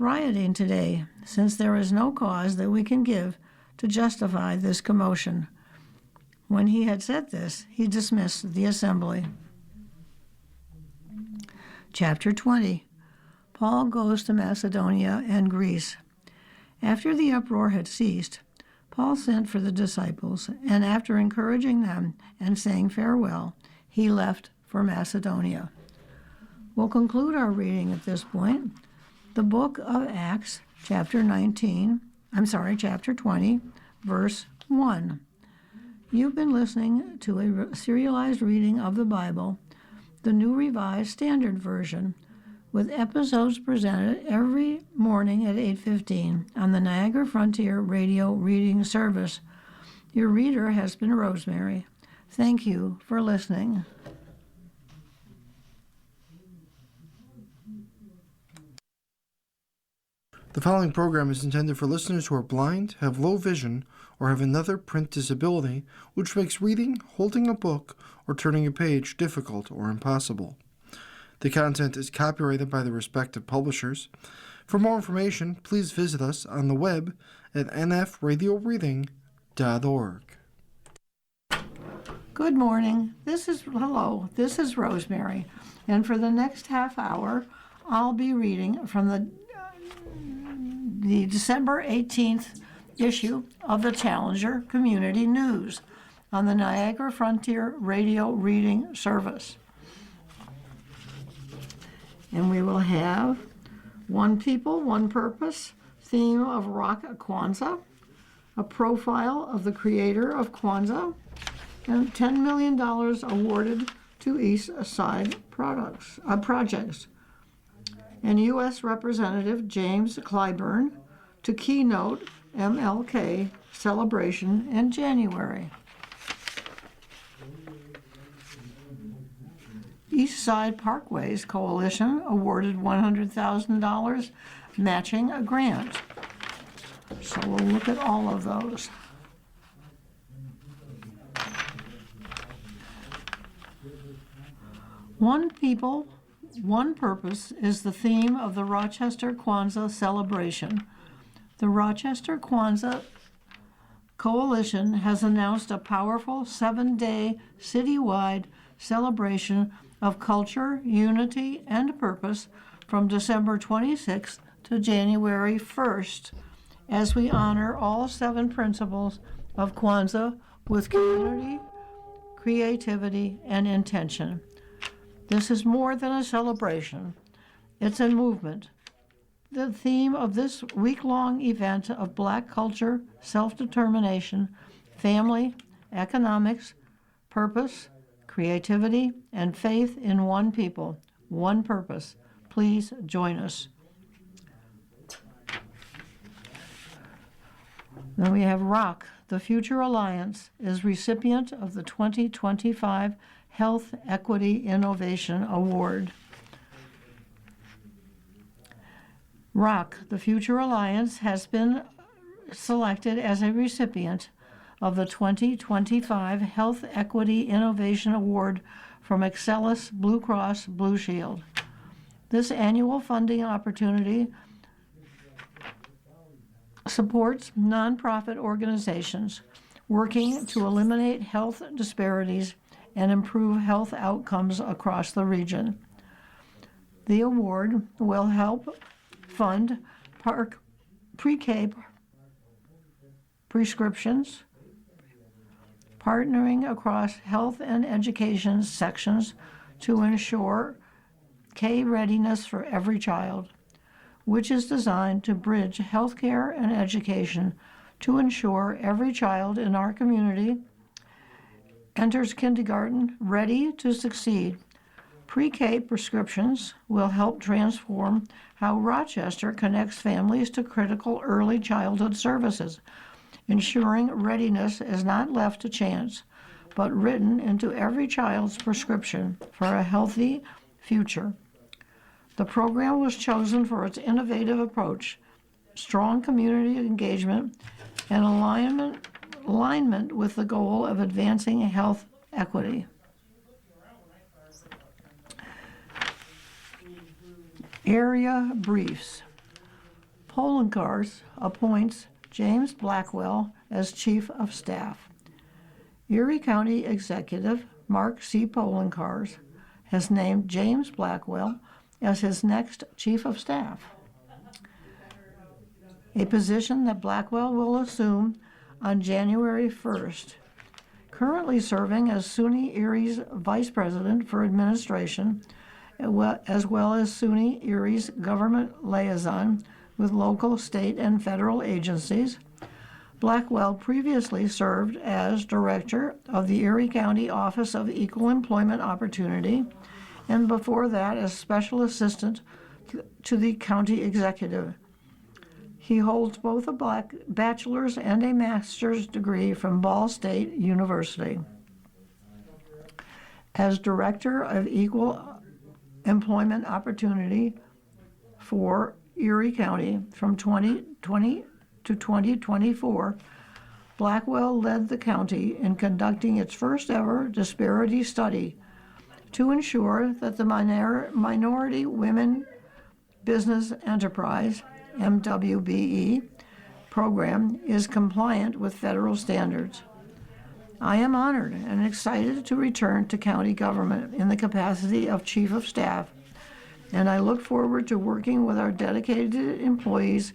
rioting today, since there is no cause that we can give to justify this commotion. When he had said this, he dismissed the assembly. Chapter 20. Paul goes to Macedonia and Greece. After the uproar had ceased, Paul sent for the disciples, and after encouraging them and saying farewell, he left for Macedonia. We'll conclude our reading at this point. The book of Acts, chapter 20, verse 1. You've been listening to a serialized reading of the Bible, the New Revised Standard Version, with episodes presented every morning at 8:15 on the Niagara Frontier Radio Reading Service. Your reader has been Rosemary. Thank you for listening. The following program is intended for listeners who are blind, have low vision, or have another print disability, which makes reading, holding a book, or turning a page difficult or impossible. The content is copyrighted by the respective publishers. For more information, please visit us on the web at nfradioreading.org. Good morning. This is Rosemary, and for the next half hour, I'll be reading from the December 18th issue of the Challenger Community News on the Niagara Frontier Radio Reading Service. And we will have One People, One Purpose, theme of Rock Kwanzaa, a profile of the creator of Kwanzaa, and $10 million awarded to East Side projects. And U.S. Representative James Clyburn to keynote MLK celebration in January. East Side Parkways Coalition awarded $100,000 matching a grant. So we'll look at all of those. One People, One Purpose is the theme of the Rochester Kwanzaa celebration. The Rochester Kwanzaa Coalition has announced a powerful 7-day citywide celebration of culture, unity, and purpose from December 26th to January 1st, as we honor all 7 principles of Kwanzaa with community, creativity, and intention. This is more than a celebration. It's a movement. The theme of this week-long event of Black culture, self-determination, family, economics, purpose, creativity, and faith in one people, one purpose. Please join us. Then we have ROC. The Future Alliance is recipient of the 2025 Health Equity Innovation Award. ROC, the Future Alliance, has been selected as a recipient of the 2025 Health Equity Innovation Award from Excelis Blue Cross Blue Shield. This annual funding opportunity supports nonprofit organizations working to eliminate health disparities and improve health outcomes across the region. The award will help fund pre-K prescriptions, partnering across health and education sections to ensure K readiness for every child, which is designed to bridge healthcare and education to ensure every child in our community enters kindergarten ready to succeed. Pre-K prescriptions will help transform how Rochester connects families to critical early childhood services, ensuring readiness is not left to chance, but written into every child's prescription for a healthy future. The program was chosen for its innovative approach, strong community engagement, and alignment with the goal of advancing health equity. Area briefs. Poloncarz appoints James Blackwell as Chief of Staff. Erie County Executive Mark C. Poloncarz has named James Blackwell as his next Chief of Staff, a position that Blackwell will assume on January 1st. Currently serving as SUNY Erie's Vice President for Administration, as well as SUNY Erie's Government Liaison with local, state, and federal agencies, Blackwell previously served as Director of the Erie County Office of Equal Employment Opportunity, and before that as Special Assistant to the County Executive. He holds both a bachelor's and a master's degree from Ball State University. As Director of Equal Employment Opportunity for Erie County from 2020 to 2024, Blackwell led the county in conducting its first ever disparity study to ensure that the Minority Women Business Enterprise MWBE program is compliant with federal standards. I am honored and excited to return to county government in the capacity of Chief of Staff, and I look forward to working with our dedicated employees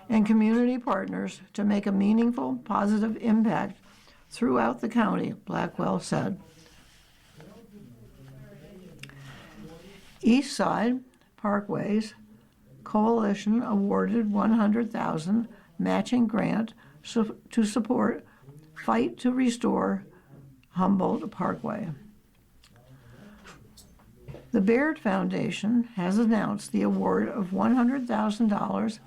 and community partners to make a meaningful, positive impact throughout the county, Blackwell said. East Side Parkways Coalition awarded $100,000 matching grant to support Fight to Restore Humboldt Parkway. The Baird Foundation has announced the award of $100,000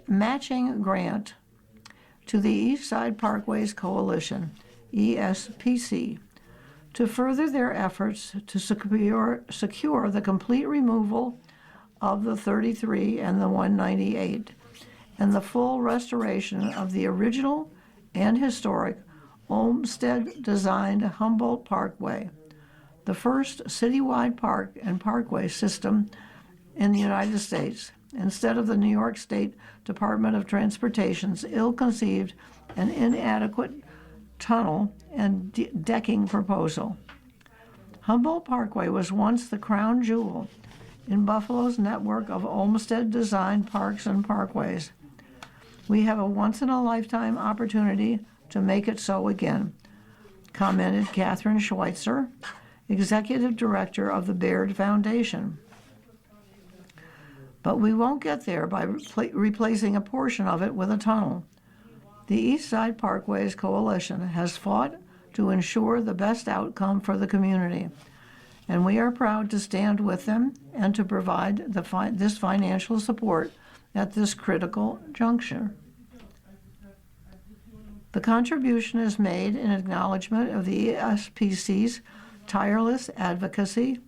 matching grant to the East Side Parkways Coalition, ESPC, to further their efforts to secure the complete removal of the 33 and the 198, and the full restoration of the original and historic Olmsted-designed Humboldt Parkway, the first citywide park and parkway system in the United States, instead of the New York State Department of Transportation's ill-conceived and inadequate tunnel and decking proposal. Humboldt Parkway was once the crown jewel in Buffalo's network of Olmsted-designed parks and parkways. We have a once-in-a-lifetime opportunity to make it so again, commented Catherine Schweitzer, Executive Director of the Baird Foundation. But we won't get there by replacing a portion of it with a tunnel. The East Side Parkways Coalition has fought to ensure the best outcome for the community, and we are proud to stand with them and to provide this financial support at this critical juncture. The contribution is made in acknowledgement of the ESPC's tireless advocacy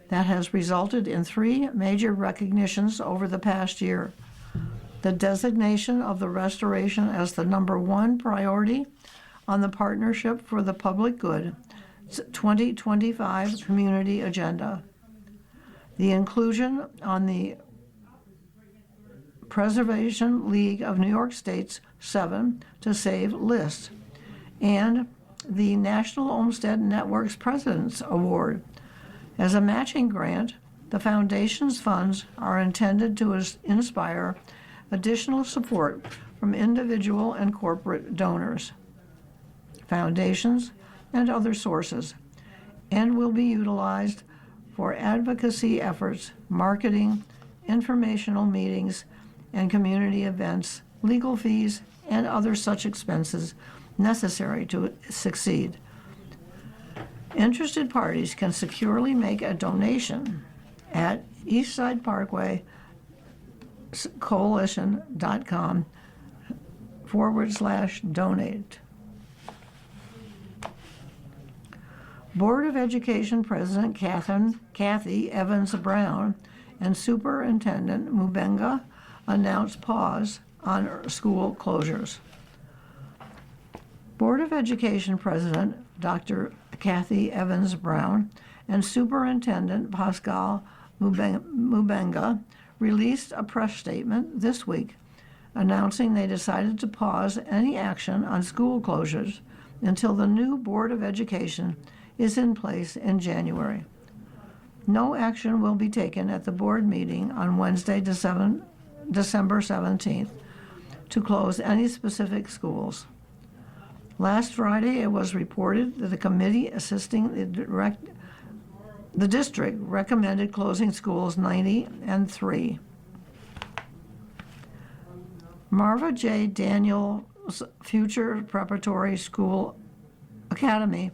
that has resulted in 3 major recognitions over the past year: the designation of the restoration as the #1 priority on the Partnership for the Public Good 2025 Community Agenda, the inclusion on the Preservation League of New York State's 7 to Save list, and the National Olmsted Network's President's Award. As a matching grant, the Foundation's funds are intended to inspire additional support from individual and corporate donors, foundations, and other sources, and will be utilized for advocacy efforts, marketing, informational meetings, and community events, legal fees, and other such expenses necessary to succeed. Interested parties can securely make a donation at eastsideparkwaycoalition.com/donate. Board of Education President Kathy Evans Brown and Superintendent Mubenga announced pause on school closures. Board of Education President Dr. Kathy Evans Brown and Superintendent Pascal Mubenga released a press statement this week announcing they decided to pause any action on school closures until the new Board of Education is in place in January. No action will be taken at the board meeting on Wednesday, December 17th, to close any specific schools. Last Friday, it was reported that the committee assisting the district recommended closing schools 90 and 3. Marva J. Daniels Future Preparatory School Academy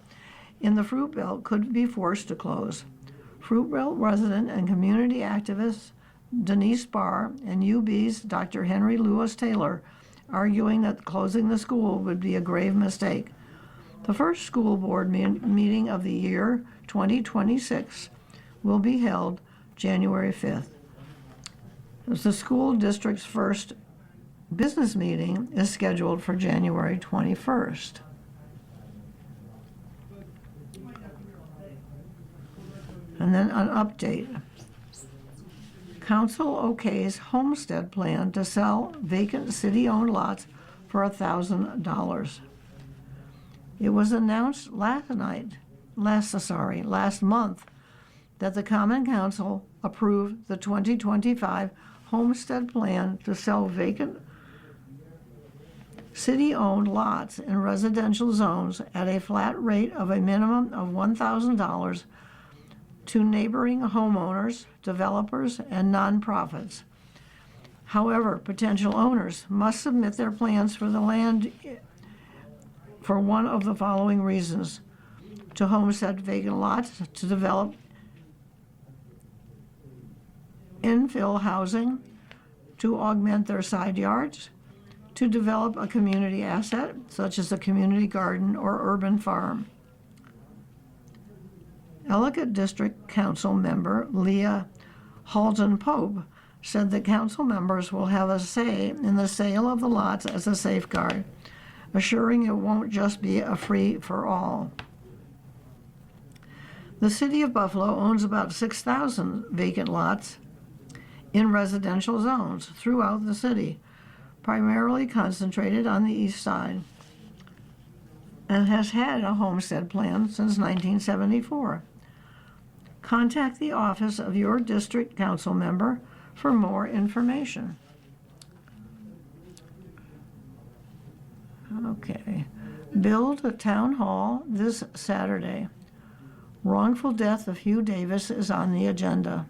in the Fruit Belt could be forced to close. Fruit Belt resident and community activist Denise Barr and UB's Dr. Henry Lewis Taylor arguing that closing the school would be a grave mistake. The first school board meeting of the year 2026 will be held January 5th. The school district's first business meeting is scheduled for January 21st. And then an update. Council okays homestead plan to sell vacant city-owned lots for $1,000. It was announced last month that the Common Council approved the 2025 homestead plan to sell vacant city-owned lots in residential zones at a flat rate of a minimum of $1,000 to neighboring homeowners, developers, and nonprofits. However, potential owners must submit their plans for the land for one of the following reasons: to homestead vacant lots, to develop infill housing, to augment their side yards, to develop a community asset, such as a community garden or urban farm. Ellicott District Council member Leah Halton Pope said that council members will have a say in the sale of the lots as a safeguard, assuring it won't just be a free-for-all. The city of Buffalo owns about 6,000 vacant lots in residential zones throughout the city, primarily concentrated on the east side, and has had a homestead plan since 1974. Contact the office of your district council member for more information. Okay. Build a town hall this Saturday. Wrongful death of Hugh Davis is on the agenda.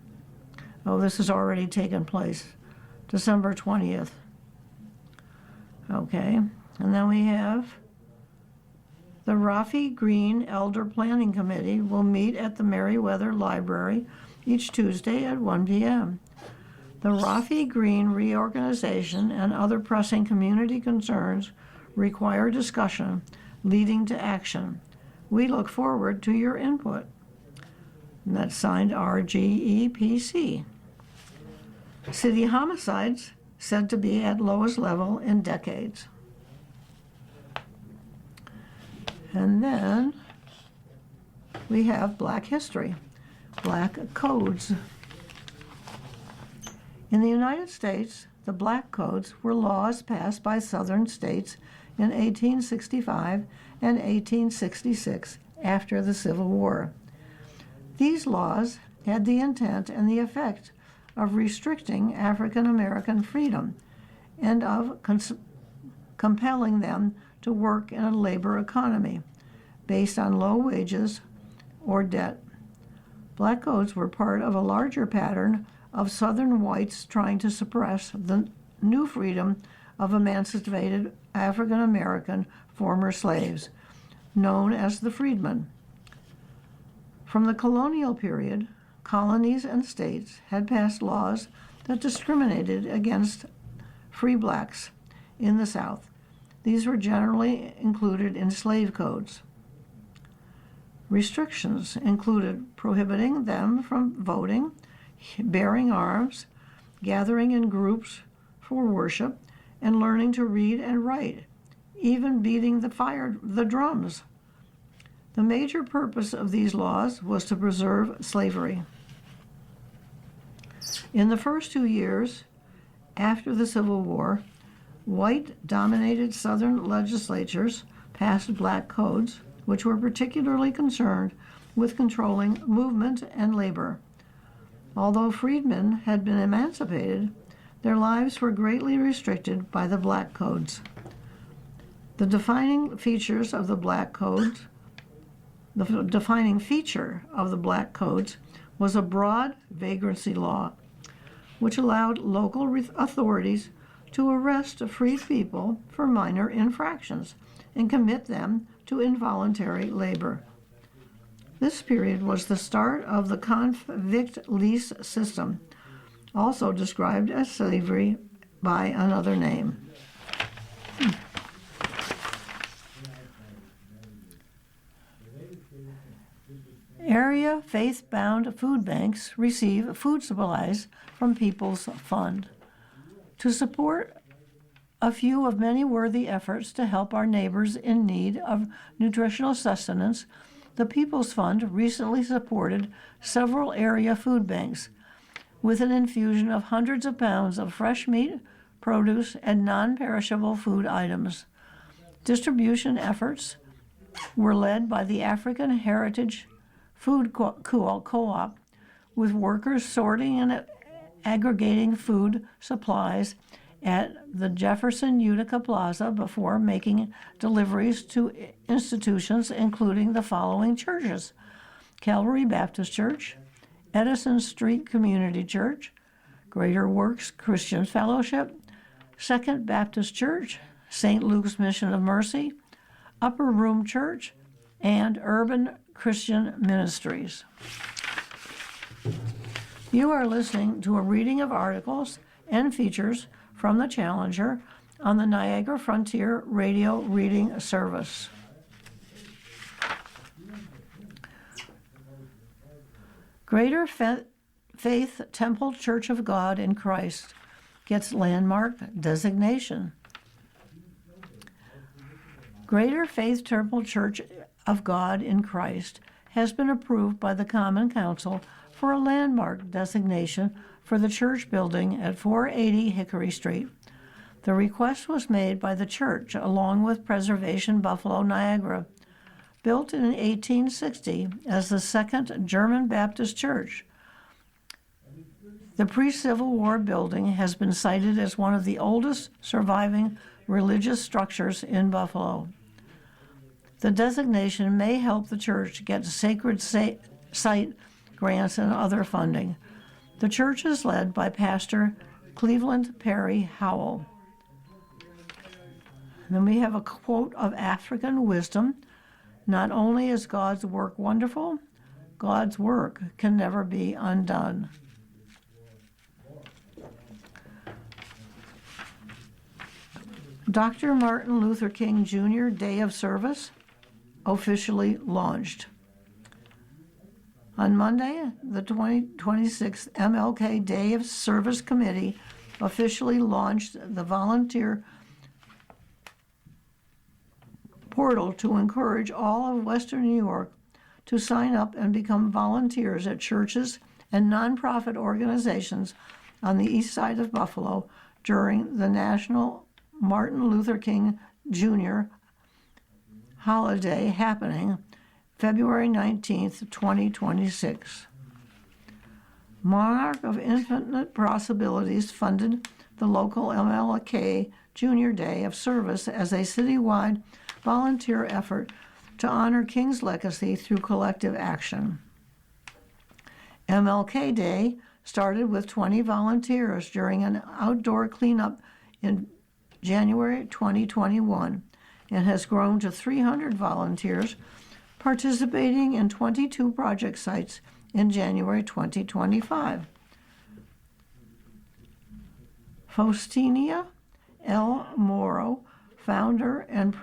Oh, this has already taken place, December 20th. Okay, and then we have the Rafi Green Elder Planning Committee will meet at the Meriwether Library each Tuesday at 1 p.m. The Rafi Green reorganization and other pressing community concerns require discussion leading to action. We look forward to your input. And that's signed RGEPC. City homicides said to be at lowest level in decades. And then we have Black history, Black codes. In the United States, the Black codes were laws passed by Southern states in 1865 and 1866 after the Civil War. These laws had the intent and the effect of restricting African American freedom and of compelling them to work in a labor economy based on low wages or debt. Black codes were part of a larger pattern of Southern whites trying to suppress the new freedom of emancipated African American former slaves, known as the freedmen. From the colonial period, colonies and states had passed laws that discriminated against free blacks in the South. These were generally included in slave codes. Restrictions included prohibiting them from voting, bearing arms, gathering in groups for worship, and learning to read and write, even beating the drums. The major purpose of these laws was to preserve slavery. In the first 2 years after the Civil War, white-dominated Southern legislatures passed black codes, which were particularly concerned with controlling movement and labor. Although freedmen had been emancipated, their lives were greatly restricted by the black codes. The defining feature of the black codes was a broad vagrancy law, which allowed local authorities to arrest freed people for minor infractions and commit them to involuntary labor. This period was the start of the convict lease system, also described as slavery by another name. Area faith-bound food banks receive food supplies from People's Fund. To support a few of many worthy efforts to help our neighbors in need of nutritional sustenance, the People's Fund recently supported several area food banks with an infusion of hundreds of pounds of fresh meat, produce, and non-perishable food items. Distribution efforts were led by the African Heritage Food Co-op, with workers sorting and aggregating food supplies at the Jefferson Utica Plaza before making deliveries to institutions including the following churches: Calvary Baptist Church, Edison Street Community Church, Greater Works Christian Fellowship, Second Baptist Church, St. Luke's Mission of Mercy, Upper Room Church, and Urban Christian Ministries. You are listening to a reading of articles and features from the Challenger on the Niagara Frontier Radio Reading Service. Greater Faith Temple Church of God in Christ gets landmark designation. Greater Faith Temple Church of God in Christ has been approved by the Common Council for a landmark designation for the church building at 480 Hickory Street. The request was made by the church along with Preservation Buffalo Niagara, built in 1860 as the second German Baptist church. The pre-Civil War building has been cited as one of the oldest surviving religious structures in Buffalo. The designation may help the church get sacred site grants and other funding. The church is led by Pastor Cleveland Perry Howell. And then we have a quote of African wisdom: "Not only is God's work wonderful, God's work can never be undone." Dr. Martin Luther King Jr. Day of Service officially launched. On Monday, the 26th MLK Day of Service Committee officially launched the volunteer portal to encourage all of Western New York to sign up and become volunteers at churches and nonprofit organizations on the east side of Buffalo during the National Martin Luther King Jr. holiday happening February 19th, 2026. Monarch of Infinite Possibilities funded the local MLK Junior Day of Service as a citywide volunteer effort to honor King's legacy through collective action. MLK Day started with 20 volunteers during an outdoor cleanup in January 2021 and has grown to 300 volunteers participating in 22 project sites in January 2025. Faustinia L. Morrow, founder and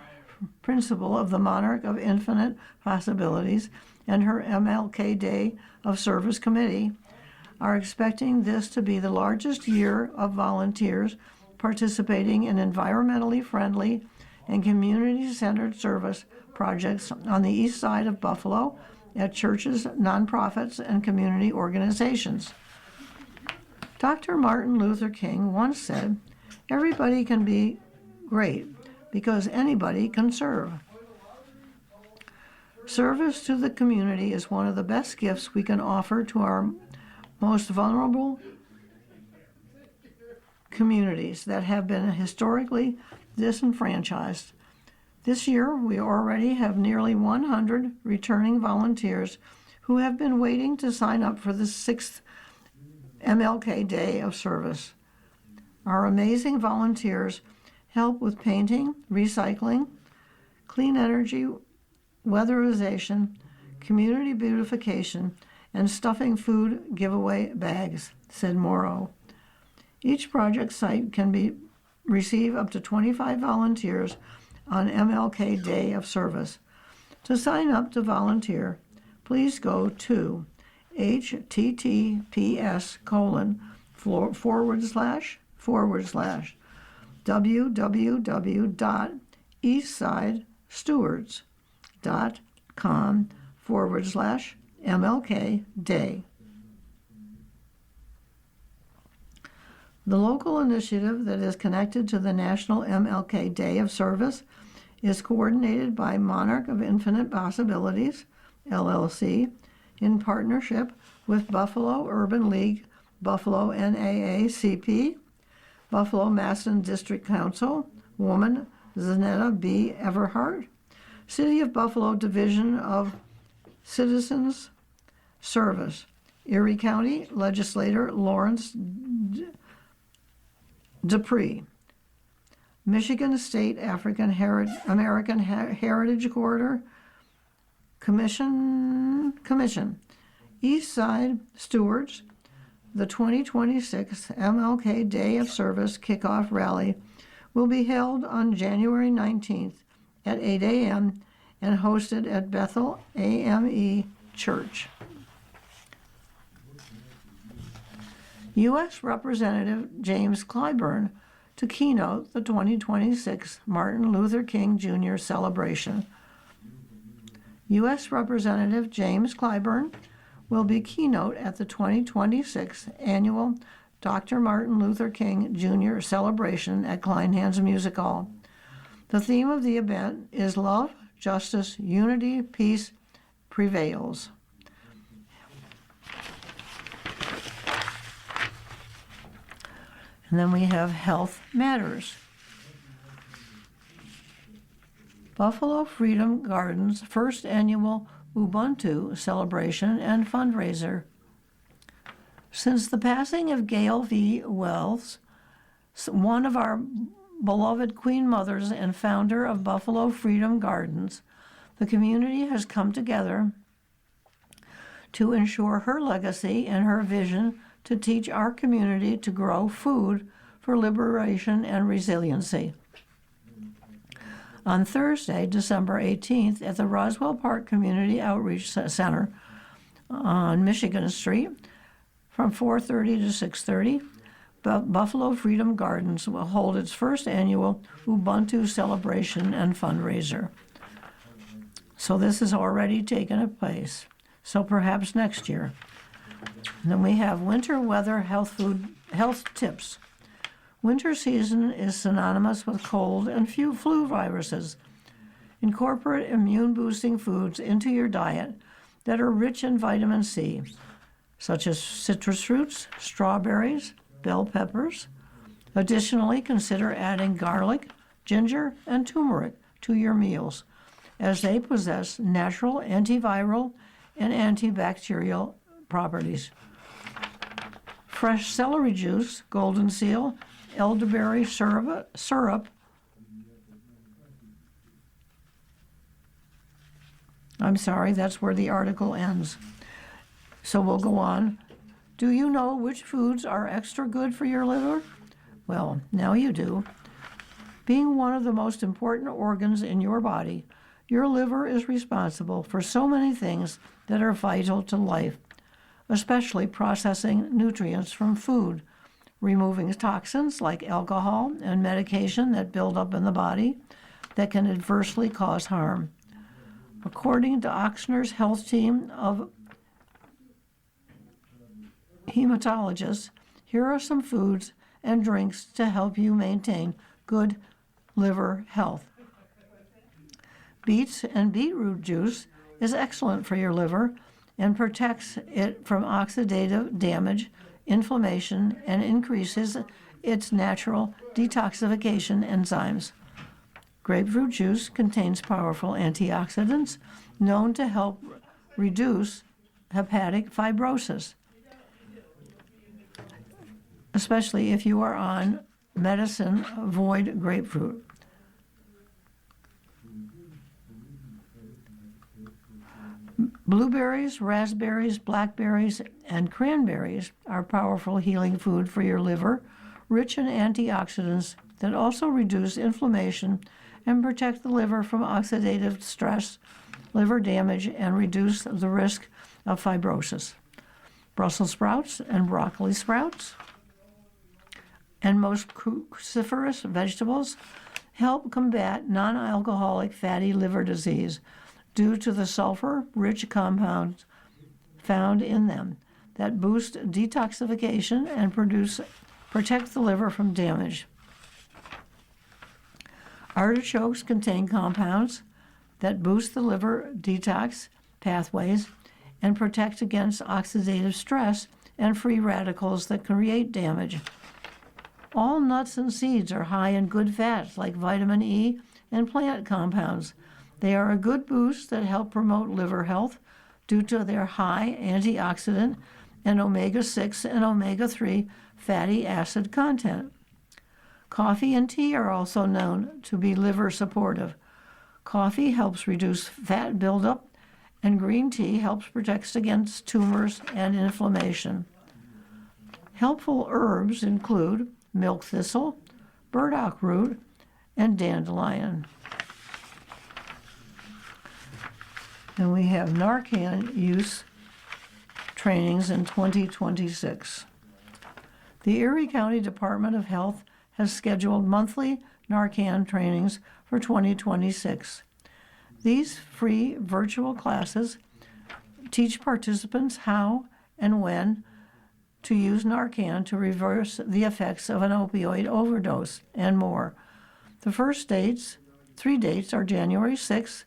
principal of the Monarch of Infinite Possibilities, and her MLK Day of Service Committee, are expecting this to be the largest year of volunteers participating in environmentally friendly and community-centered service projects on the east side of Buffalo at churches, nonprofits, and community organizations. Dr. Martin Luther King once said, "Everybody can be great because anybody can serve." Service to the community is one of the best gifts we can offer to our most vulnerable communities that have been historically disenfranchised. This year, we already have nearly 100 returning volunteers who have been waiting to sign up for the 6th MLK Day of Service. Our amazing volunteers help with painting, recycling, clean energy, weatherization, community beautification, and stuffing food giveaway bags, said Morrow. Each project site can receive up to 25 volunteers on MLK Day of Service. To sign up to volunteer, please go to https://www.eastside.com/MLK Day. The local initiative that is connected to the National MLK Day of Service is coordinated by Monarch of Infinite Possibilities, LLC, in partnership with Buffalo Urban League, Buffalo NAACP, Buffalo Masson District Council, woman Zanetta B. Everhart, City of Buffalo Division of Citizens Service, Erie County Legislator Lawrence Dupree, Michigan State African American Heritage Corridor Commission, East Side Stewards. The 2026 MLK Day of Service kickoff rally will be held on January 19th at 8 a.m. and hosted at Bethel AME Church. U.S. Representative James Clyburn to keynote the 2026 Martin Luther King Jr. celebration. U.S. Representative James Clyburn will be keynote at the 2026 annual Dr. Martin Luther King Jr. celebration at Kleinhans Music Hall. The theme of the event is Love, Justice, Unity, Peace Prevails. And then we have Health Matters. Buffalo Freedom Gardens' first annual Ubuntu celebration and fundraiser. Since the passing of Gail V. Wells, one of our beloved Queen Mothers and founder of Buffalo Freedom Gardens, the community has come together to ensure her legacy and her vision to teach our community to grow food for liberation and resiliency. On Thursday, December 18th, at the Roswell Park Community Outreach Center on Michigan Street, from 4:30 to 6:30, Buffalo Freedom Gardens will hold its first annual Ubuntu celebration and fundraiser. So this has already taken place. So perhaps next year. And then we have winter weather health tips. Winter season is synonymous with cold and flu viruses. Incorporate immune-boosting foods into your diet that are rich in vitamin C, such as citrus fruits, strawberries, bell peppers. Additionally, consider adding garlic, ginger, and turmeric to your meals, as they possess natural antiviral and antibacterial properties. Fresh celery juice, golden seal, elderberry syrup. I'm sorry, that's where the article ends. So we'll go on. Do you know which foods are extra good for your liver? Well, now you do. Being one of the most important organs in your body, your liver is responsible for so many things that are vital to life, especially processing nutrients from food, removing toxins like alcohol and medication that build up in the body that can adversely cause harm. According to Ochsner's health team of hematologists, Here are some foods and drinks to help you maintain good liver health. Beets and beetroot juice is excellent for your liver and protects it from oxidative damage, inflammation, and increases its natural detoxification enzymes. Grapefruit juice contains powerful antioxidants known to help reduce hepatic fibrosis, especially if you are on medicine. Avoid grapefruit. Blueberries, raspberries, blackberries, and cranberries are powerful healing food for your liver, rich in antioxidants that also reduce inflammation and protect the liver from oxidative stress, liver damage, and reduce the risk of fibrosis. Brussels sprouts and broccoli sprouts and most cruciferous vegetables help combat non-alcoholic fatty liver disease due to the sulfur-rich compounds found in them that boost detoxification and protect the liver from damage. Artichokes contain compounds that boost the liver detox pathways and protect against oxidative stress and free radicals that create damage. All nuts and seeds are high in good fats like vitamin E and plant compounds. They are a good boost that help promote liver health due to their high antioxidant and omega-6 and omega-3 fatty acid content. Coffee and tea are also known to be liver supportive. Coffee helps reduce fat buildup, and green tea helps protect against tumors and inflammation. Helpful herbs include milk thistle, burdock root, and dandelion. And we have Narcan use trainings in 2026. The Erie County Department of Health has scheduled monthly Narcan trainings for 2026. These free virtual classes teach participants how and when to use Narcan to reverse the effects of an opioid overdose and more. The first three dates are January 6th,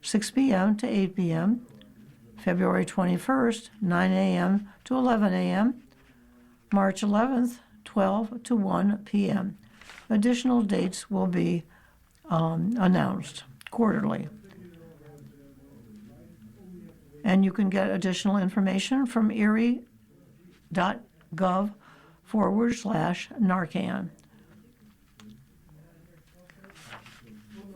6 p.m. to 8 p.m., February 21st, 9 a.m. to 11 a.m., March 11th, 12 to 1 p.m. Additional dates will be announced quarterly. And you can get additional information from erie.gov/Narcan.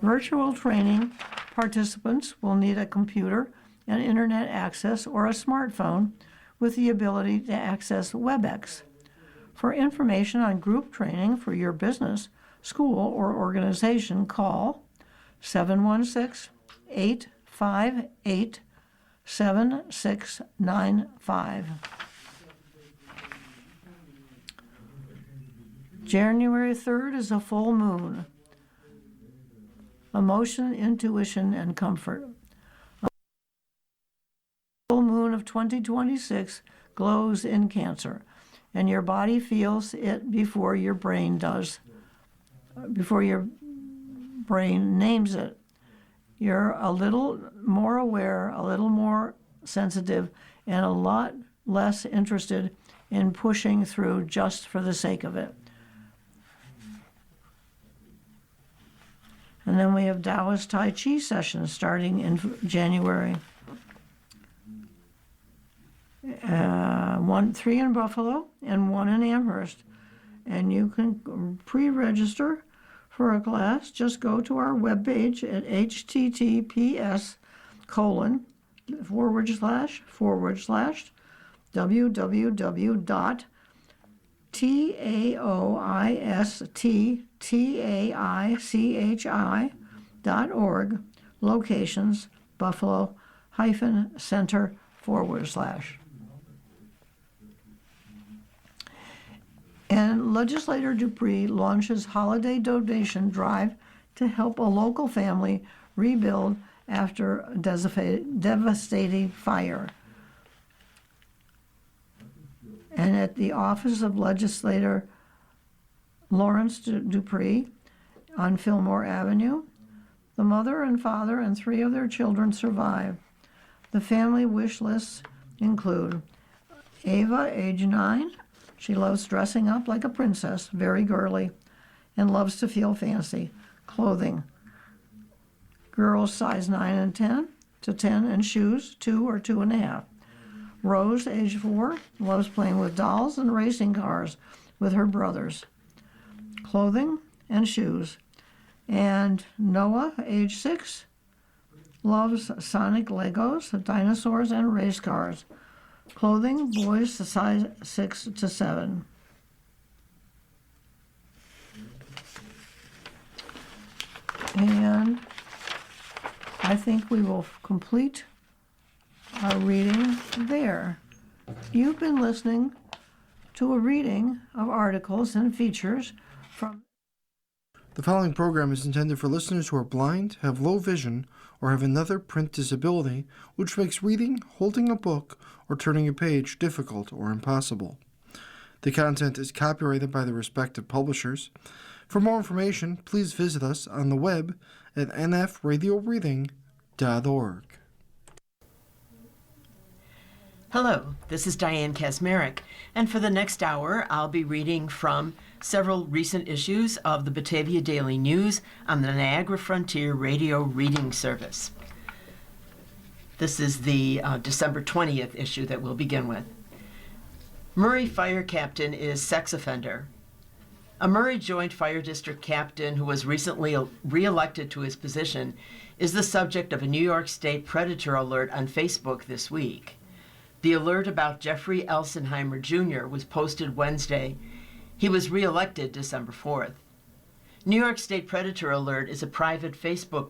Virtual training participants will need a computer and internet access or a smartphone with the ability to access WebEx. For information on group training for your business, school, or organization, call 716-858-7695. January 3rd is a full moon. Emotion, intuition, and comfort. A full moon of 2026 glows in Cancer, and your body feels it before your brain does, before your brain names it. You're a little more aware, a little more sensitive, and a lot less interested in pushing through just for the sake of it. And then we have Taoist Tai Chi sessions starting in January. 3 in Buffalo and 1 in Amherst. And you can pre-register for a class. Just go to our webpage at https://www.taoisttaichi.org, locations, Buffalo-Center/. And Legislator Dupree launches holiday donation drive to help a local family rebuild after devastating fire. and at the office of legislator Lawrence Dupree on Fillmore Avenue. The mother and father and 3 of their children survive. The family wish lists include Ava, age 9. She loves dressing up like a princess, very girly, and loves to feel fancy. Clothing. Girls size 9 and 10 to 10, and shoes 2 or 2.5. Rose, age 4, loves playing with dolls and racing cars with her brothers. Clothing and shoes. And Noah, age 6, loves Sonic Legos, dinosaurs, and race cars. Clothing, boys size 6 to 7. And I think we will complete our reading there. You've been listening to a reading of articles and features from The following program is intended for listeners who are blind, have low vision, or have another print disability which makes reading, holding a book, or turning a page difficult or impossible. The content is copyrighted by the respective publishers. For more information, please visit us on the web at nfradioreading.org. Hello, this is Diane Kasmerick, and for the next hour, I'll be reading from several recent issues of the Batavia Daily News on the Niagara Frontier Radio Reading Service. This is the December 20th issue that we'll begin with. Murray Fire Captain is sex offender. A Murray Joint Fire District captain who was recently re-elected to his position is the subject of a New York State predator alert on Facebook this week. The alert about Jeffrey Elsenheimer Jr. was posted Wednesday. He was re-elected December 4th. New York State Predator Alert is a private Facebook